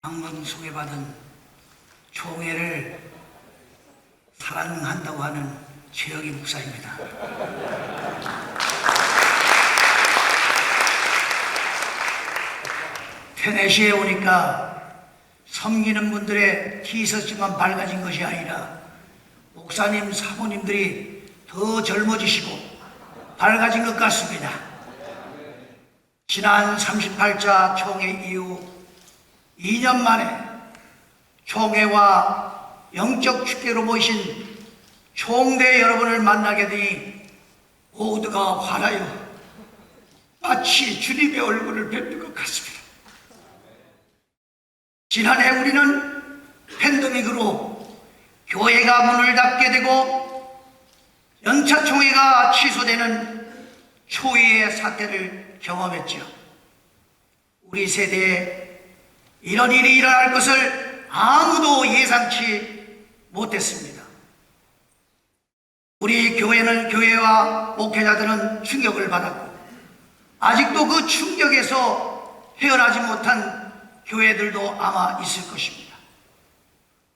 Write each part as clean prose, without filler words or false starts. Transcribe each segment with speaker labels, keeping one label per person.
Speaker 1: 방금 소개받은 총회를 사랑한다고 하는 최혁희 목사입니다. 테네시에 오니까 섬기는 분들의 티셔츠만 밝아진 것이 아니라 목사님, 사모님들이 더 젊어지시고 밝아진 것 같습니다. 지난 38차 총회 이후 2년 만에 총회와 영적 축제로 모이신 총대 여러분을 만나게 되니 모두가 환하여 마치 주님의 얼굴을 뵙는 것 같습니다. 지난해 우리는 팬데믹으로 교회가 문을 닫게 되고 연차 총회가 취소되는 초유의 사태를 경험했죠. 우리 세대에 이런 일이 일어날 것을 아무도 예상치 못했습니다. 우리 교회와 목회자들은 충격을 받았고 아직도 그 충격에서 헤어나지 못한 교회들도 아마 있을 것입니다.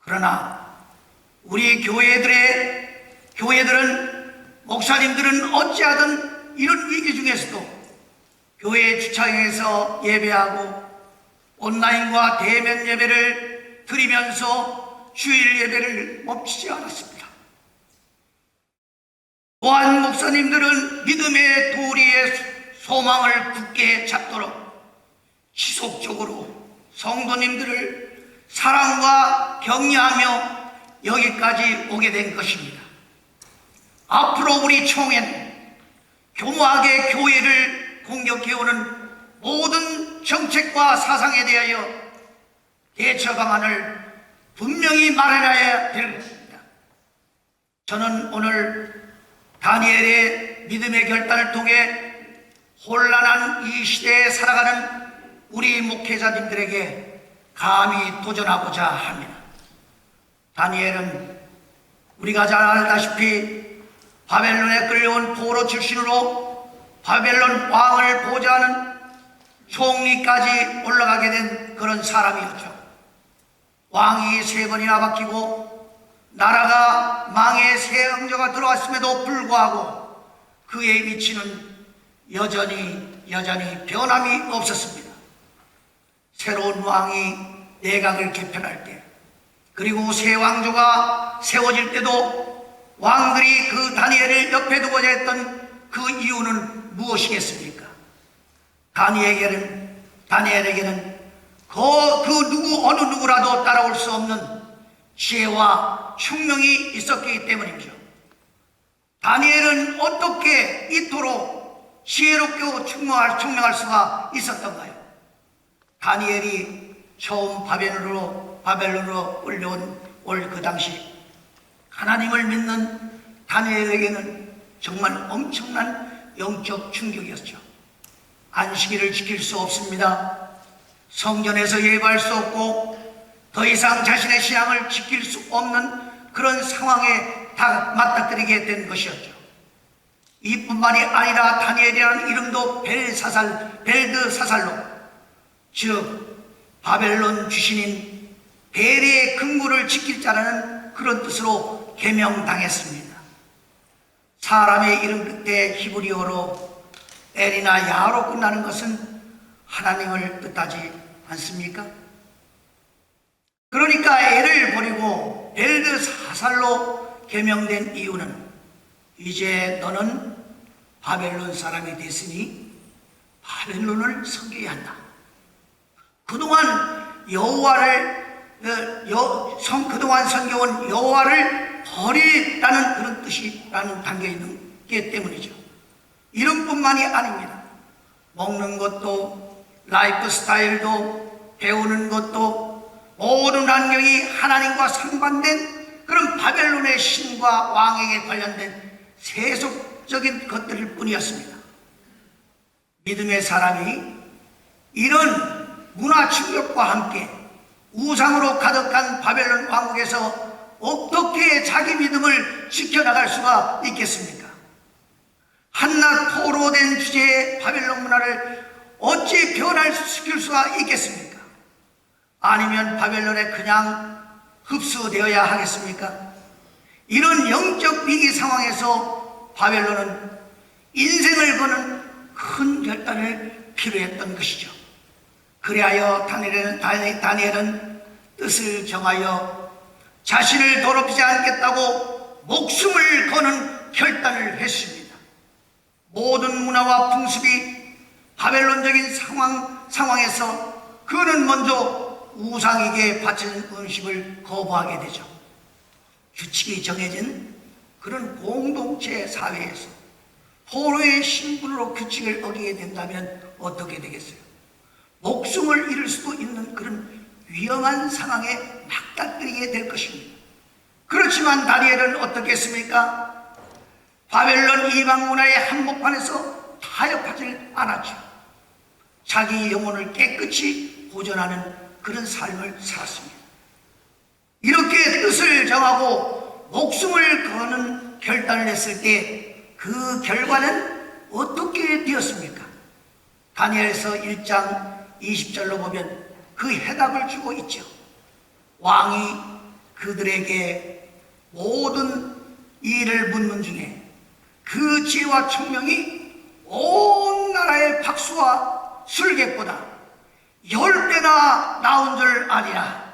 Speaker 1: 그러나 우리 교회들은 목사님들은 어찌하든 이런 위기 중에서도 교회 주차장에서 예배하고 온라인과 대면 예배를 드리면서 주일 예배를 멈추지 않았습니다. 또한 목사님들은 믿음의 도리에 소망을 굳게 잡도록 지속적으로 성도님들을 사랑과 격려하며 여기까지 오게 된 것입니다. 앞으로 우리 총회는 교묘하게 교회를 공격해오는 모든 정책과 사상에 대하여 대처 방안을 분명히 마련해야 될 것입니다. 저는 오늘 다니엘의 믿음의 결단을 통해 혼란한 이 시대에 살아가는 우리 목회자님들에게 감히 도전하고자 합니다. 다니엘은 우리가 잘 알다시피 바벨론에 끌려온 포로 출신으로 바벨론 왕을 보좌하는 총리까지 올라가게 된 그런 사람이었죠. 왕이 3번이나 바뀌고 나라가 망의 새 왕조가 들어왔음에도 불구하고 그의 위치는 여전히 변함이 없었습니다. 새로운 왕이 내각을 개편할 때 그리고 새 왕조가 세워질 때도 왕들이 그 다니엘을 옆에 두고자 했던 그 이유는 무엇이겠습니까? 다니엘에게는 어느 누구라도 따라올 수 없는 지혜와 총명이 있었기 때문이죠. 다니엘은 어떻게 이토록 지혜롭게 총명할 수가 있었던가요? 다니엘이 처음 바벨론으로 끌려온 그 당시 하나님을 믿는 다니엘에게는 정말 엄청난 영적 충격이었죠. 안식일을 지킬 수 없습니다. 성전에서 예배할 수 없고 더 이상 자신의 신앙을 지킬 수 없는 그런 상황에 다 맞닥뜨리게 된 것이었죠. 이뿐만이 아니라 다니엘이라는 이름도 벨드사살로, 즉 바벨론 주신인 벨의 근구를 지킬 자라는 그런 뜻으로 개명당했습니다. 사람의 이름 끝에 히브리어로 엘이나 야로 끝나는 것은 하나님을 뜻하지 않습니까? 그러니까 엘을 버리고 벨드사살로 개명된 이유는 이제 너는 바벨론 사람이 됐으니 바벨론을 섬겨야 한다. 그동안 그동안 섬겨온 여호와를 버리라는 그런 뜻이라는 담겨 있는 게 때문이죠. 이름뿐만이 아닙니다. 먹는 것도 라이프 스타일도 배우는 것도 모든 환경이 하나님과 상반된 그런 바벨론의 신과 왕에게 관련된 세속적인 것들일 뿐이었습니다. 믿음의 사람이 이런 문화 충격과 함께 우상으로 가득한 바벨론 왕국에서 어떻게 자기 믿음을 지켜나갈 수가 있겠습니까? 한낱 포로된 주제의 바벨론 문화를 어찌 변화시킬 수가 있겠습니까? 아니면 바벨론에 그냥 흡수되어야 하겠습니까? 이런 영적 위기 상황에서 바벨론은 인생을 거는 큰 결단을 필요했던 것이죠. 그리하여 다니엘은 뜻을 정하여 자신을 더럽히지 않겠다고 목숨을 거는 결단을 했습니다. 모든 문화와 풍습이 바벨론적인 상황에서 그는 먼저 우상에게 바치는 음식을 거부하게 되죠. 규칙이 정해진 그런 공동체 사회에서 포로의 신분으로 규칙을 어기게 된다면 어떻게 되겠어요? 목숨을 잃을 수도 있는 그런 위험한 상황에 맞닥뜨리게 될 것입니다. 그렇지만 다니엘은 어떻게 했습니까? 바벨론 이방 문화의 한복판에서 타협하지 않았죠. 자기 영혼을 깨끗이 보존하는 그런 삶을 살았습니다. 이렇게 뜻을 정하고 목숨을 거는 결단을 했을 때 그 결과는 어떻게 되었습니까? 다니엘서 1장 20절로 보면 그 해답을 주고 있죠. 왕이 그들에게 모든 일을 묻는 중에 그 지혜와 총명이 온 나라의 박수와 술객보다 10배나 나온 줄 아니라.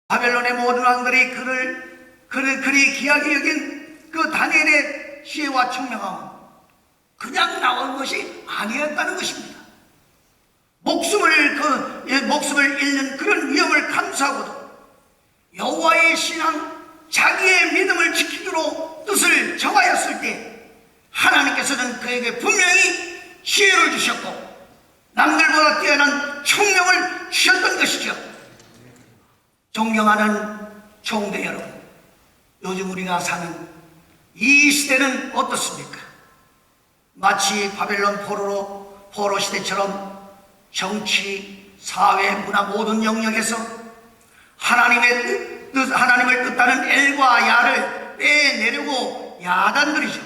Speaker 1: 바벨론의 모든 왕들이 그를 그리 귀하게 여긴 그 다니엘의 지혜와 총명함은 그냥 나온 것이 아니었다는 것입니다. 목숨을 잃는 그런 위험을 감수하고도 여호와의 신앙, 자기의 믿음을 지키기로 뜻을 정하였을 때 하나님께서는 그에게 분명히 지혜를 주셨고 남들보다 뛰어난 총명을 주셨던 것이죠. 존경하는 총대 여러분, 요즘 우리가 사는 이 시대는 어떻습니까? 마치 바벨론 포로 시대처럼 정치, 사회, 문화 모든 영역에서 하나님을 뜻하는 엘과 야를 빼내려고 야단들이죠.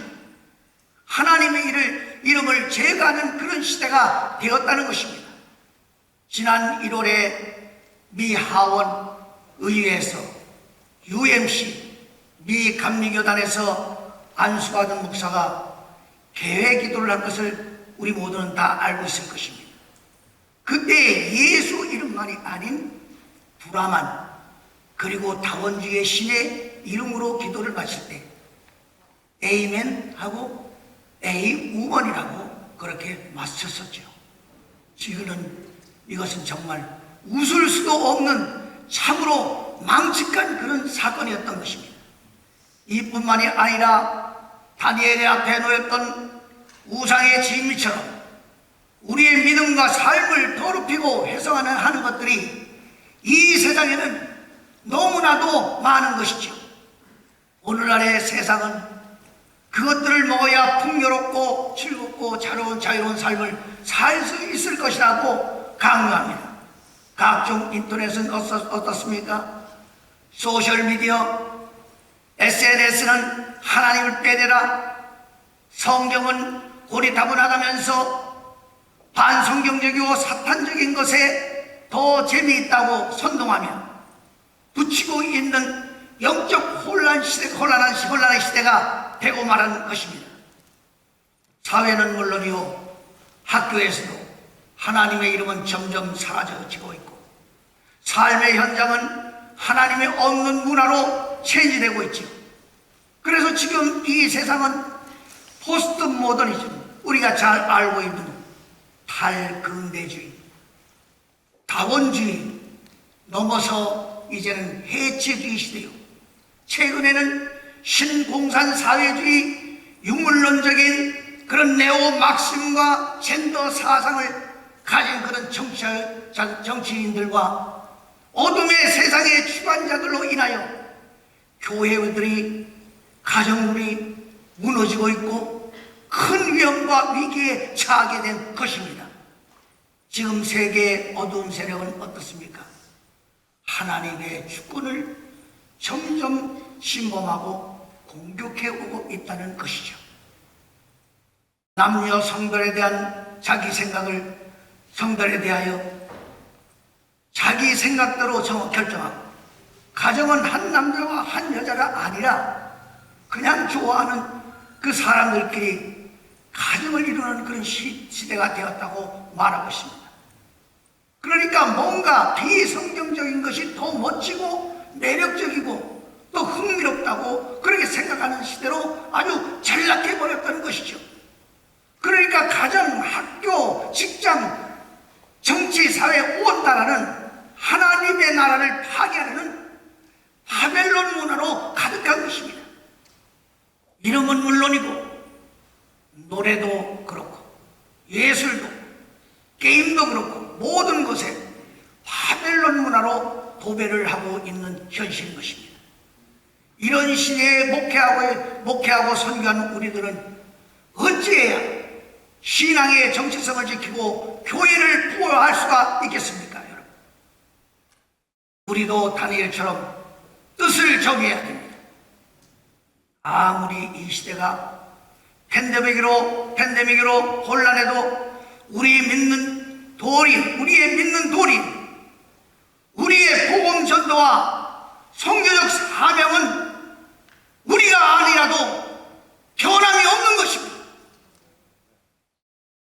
Speaker 1: 하나님의 이름을 제거하는 그런 시대가 되었다는 것입니다. 지난 1월에 미 하원 의회에서 UMC 미 감리교단에서 안수받은 목사가 개회 기도를 한 것을 우리 모두는 다 알고 있을 것입니다. 그때 예수 이름만이 아닌 브라만 그리고 다원주의 신의 이름으로 기도를 마칠 때 에이멘 하고 에이우먼이라고 그렇게 맞췄었죠. 지금은 이것은 정말 웃을 수도 없는 참으로 망측한 그런 사건이었던 것입니다. 이뿐만이 아니라 다니엘의 앞에 놓였던 우상의 진미처럼 우리의 믿음과 삶을 더럽히고 훼손하는 것들이 이 세상에는 너무나도 많은 것이죠. 오늘날의 세상은 그것들을 먹어야 풍요롭고 즐겁고 자유로운 삶을 살 수 있을 것이라고 강요합니다. 각종 인터넷은 어떻습니까? 소셜미디어, SNS는 하나님을 빼내라, 성경은 고리타분하다면서 반성경적이고 사탄적인 것에 더 재미있다고 선동하며 붙이고 있는 영적 혼란의 시대가 되고 말하는 것입니다. 사회는 물론이요, 학교에서도 하나님의 이름은 점점 사라져지고 있고 삶의 현장은 하나님의 없는 문화로 체인지되고 있죠. 그래서 지금 이 세상은 포스트 모더니즘, 우리가 잘 알고 있는 탈근대주의, 다원주의 넘어서 이제는 해체주의 시대요. 최근에는 신공산 사회주의, 유물론적인 그런 네오 막심과 젠더 사상을 가진 그런 정치인들과 어둠의 세상의 주관자들로 인하여 교회들이, 가정들이 무너지고 있고 큰 위험과 위기에 처하게 된 것입니다. 지금 세계의 어두운 세력은 어떻습니까? 하나님의 주권을 점점 침범하고 공격해 오고 있다는 것이죠. 남녀 성별에 대한 자기 생각을 성별에 대하여 자기 생각대로 결정하고, 가정은 한 남자와 한 여자가 아니라 그냥 좋아하는 그 사람들끼리 가정을 이루는 그런 시대가 되었다고 말하고 있습니다. 그러니까 뭔가 비성경적인 것이 더 멋지고 매력적이고 또 흥미롭다고 그렇게 생각하는 시대로 아주 전락해버렸다는 것이죠. 그러니까 가정, 학교, 직장, 정치, 사회 온 나라는 하나님의 나라를 파괴하려는 바벨론 문화로 가득한 것입니다. 이름은 물론이고 노래도 그렇고 예술도 게임도 그렇고 모든 것에 바벨론 문화로 도배를 하고 있는 현실인 것입니다. 이런 시대에 목회하고 선교하는 우리들은 어찌해야 신앙의 정체성을 지키고 교회를 부활할 수가 있겠습니까, 여러분? 우리도 다니엘처럼 뜻을 정해야 됩니다. 아무리 이 시대가 팬데믹으로 혼란해도 우리의 믿는 도리, 우리의 복음 전도와 성교적 사명은 우리가 아니라도 변함이 없는 것입니다.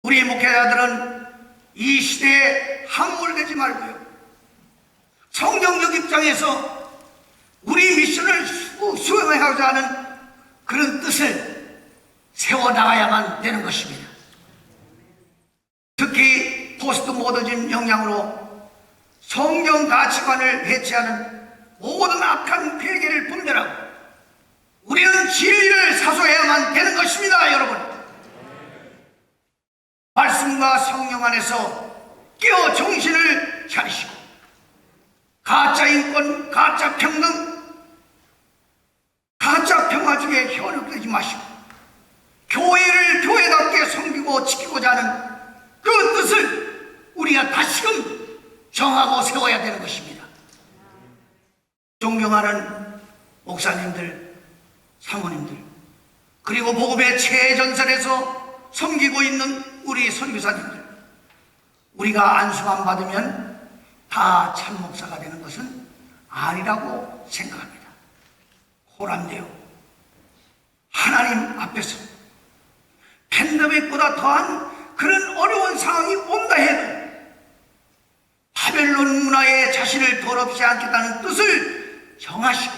Speaker 1: 우리 목회자들은 이 시대에 함몰되지 말고요, 성경적 입장에서 우리 미션을 수행하고자 하는 그런 뜻을 세워나가야만 되는 것입니다. 특히 포스트 모더니즘 영향으로 성경 가치관을 해체하는 모든 악한 괴계를 분별하고 우리는 진리를 사소해야만 되는 것입니다, 여러분. 말씀과 성령 안에서 깨어 정신을 차리시고 가짜 인권, 가짜 평등, 가짜 평화주의에 현혹되지 마시고 교회를 교회답게 섬기고 지키고자 하는 그 뜻을 우리가 다시금 정하고 세워야 되는 것입니다. 존경하는 목사님들, 사모님들, 그리고 복음의 최전선에서 섬기고 있는 우리 선교사님들, 우리가 안수만 받으면 다 참 목사가 되는 것은 아니라고 생각합니다. 호람되어 하나님 앞에서 팬데믹보다 더한 그런 어려운 상황이 온다 해도 바벨론 문화에 자신을 더럽지 않겠다는 뜻을 정하시고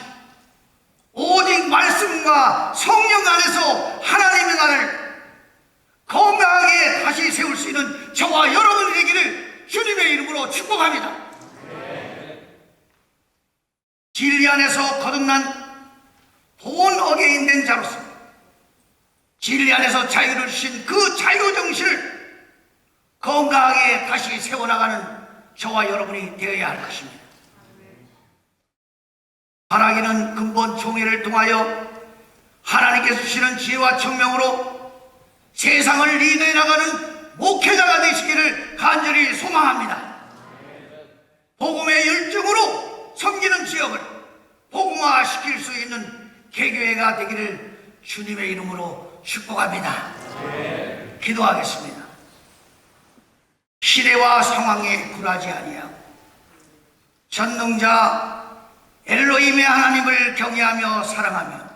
Speaker 1: 오직 말씀과 성령 안에서 하나님의 나라를 건강하게 다시 세울 수 있는 저와 여러분이 되기를 주님의 이름으로 축복합니다. 진리 안에서 거듭난 본 어게인된 자로서 진리 안에서 자유를 주신 그 자유정신을 건강하게 다시 세워나가는 저와 여러분이 되어야 할 것입니다. 바라기는 근본 총회를 통하여 하나님께서 주시는 지혜와 청명으로 세상을 리드해 나가는 목회자가 되시기를 간절히 소망합니다. 복음의 열정으로 섬기는 지역을 복음화시킬 수 있는 개교회가 되기를 주님의 이름으로 축복합니다. 기도하겠습니다. 시대와 상황에 굴하지 아니하고 전능자 엘로힘의 하나님을 경외하며 사랑하며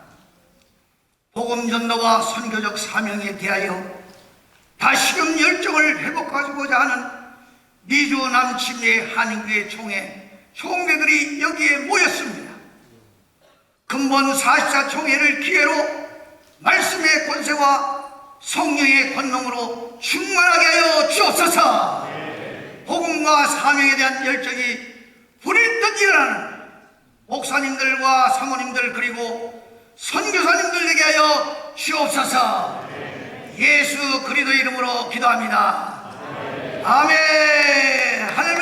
Speaker 1: 복음 전도와 선교적 사명에 대하여 다시금 열정을 회복하고자 하는 미주 남침의 한인교회 총회들이 여기에 모였습니다. 근본 44총회를 기회로 말씀의 권세와 성령의 권능으로 충만하게 하여 주옵소서. 복음과 사명에 대한 열정이 불일 듯 일어나는 목사님들과 사모님들 그리고 선교사님들에게 하여 주옵소서. 예수 그리스도의 이름으로 기도합니다. 아멘. 할렐루야.